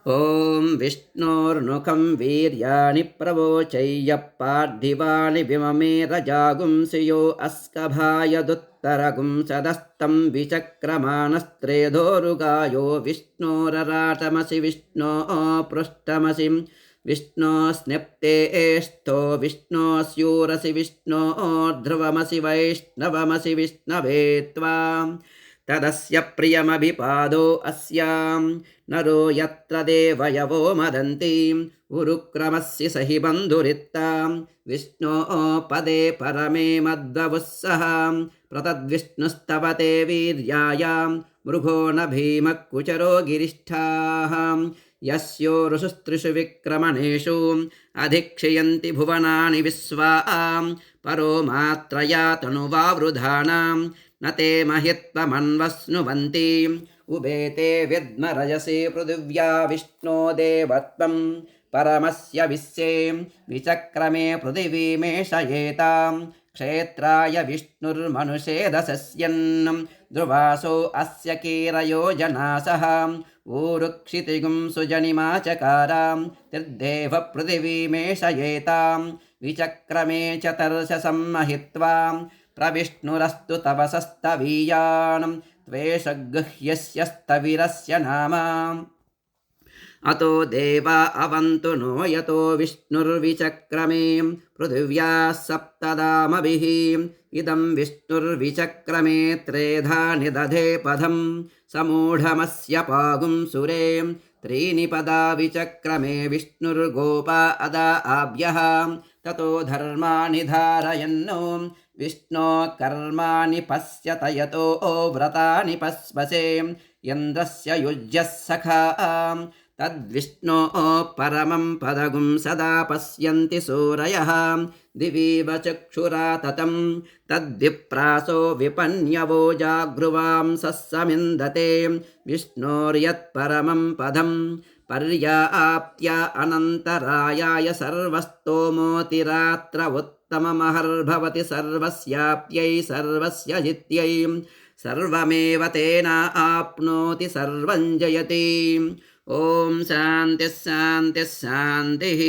ॐ विष्णोर्नुखं वीर्याणि प्रवोचय्य पार्थिवानि विममे रजागुंसि यो अस्कभायदुत्तरगुं सदस्तं विचक्रमाणस्त्रेधोरुगायो विष्णोरराटमसि विष्णो पृष्ठमसि विष्णो स्निप्ते एष्ठो विष्णोस्यूरसि विष्णो ध्रुवमसि वैष्णवमसि विष्णवे त्वाम् तदस्य प्रियमभिपादो अस्यां नरो यत्र देवयवो मदन्ति उरुक्रमस्य सहि बन्धुरित्तां विष्णो पदे परमे मद्ववुस्सहां प्रतद्विष्णुस्तवते वीर्यायां मृगो न भीमः कुचरो गिरिष्ठाः यस्योरुषुस्त्रिषु विक्रमणेषु अधिक्षयन्ति भुवनानि विश्वां परो मात्रया तनुवावृधानां न ते महित्वमन्वस्नुवन्ति उभेते विद्मरजसे पृथिव्या विष्णो देवत्वं परमस्य विश्वे विचक्रमे पृथिवीमेषयेतां क्षेत्राय विष्णुर्मनुषेदसस्यन् ध्रुवासो अस्य कीरयो जनासः ऊरुक्षितिगुं सुजनिमाचकारां तिर्देव पृथिवीमेषयेतां विचक्रमे च तर्षसं महित्वा प्रविष्णुरस्तु तव सस्तवीयान् त्वेषगृह्यस्य स्तविरस्य नाम अतो देवा अवन्तु नो यतो विष्णुर्विचक्रमे पृथिव्याः सप्तदामभिः इदं विष्णुर्विचक्रमे त्रेधा निदधे पदं समूढमस्य पागुं सुरे त्रीणि पदा विचक्रमे विष्णुर्गोपा अदा आभ्यः ततो धर्माणि धारयन्नो विष्णो कर्माणि पश्यत यतो व्रतानि पस्पसे यन्द्रस्य युज्यः सखा तद्विष्णो परमं पदगुं सदा पश्यन्ति सूरयः दिवीव चक्षुरा ततं तद्विप्रासो विपन्यवो जागृवां सस्समिन्दते विष्णोर्यत्परमं पदं पर्याप्त्य अनन्तरायाय सर्वस्तोमोतिरात्र उत्तममहर्भवति सर्वस्याप्यै सर्वस्य जित्यै सर्वमेव तेन आप्नोति सर्वं जयति। ॐ शान्तिः शान्तिः शान्तिः।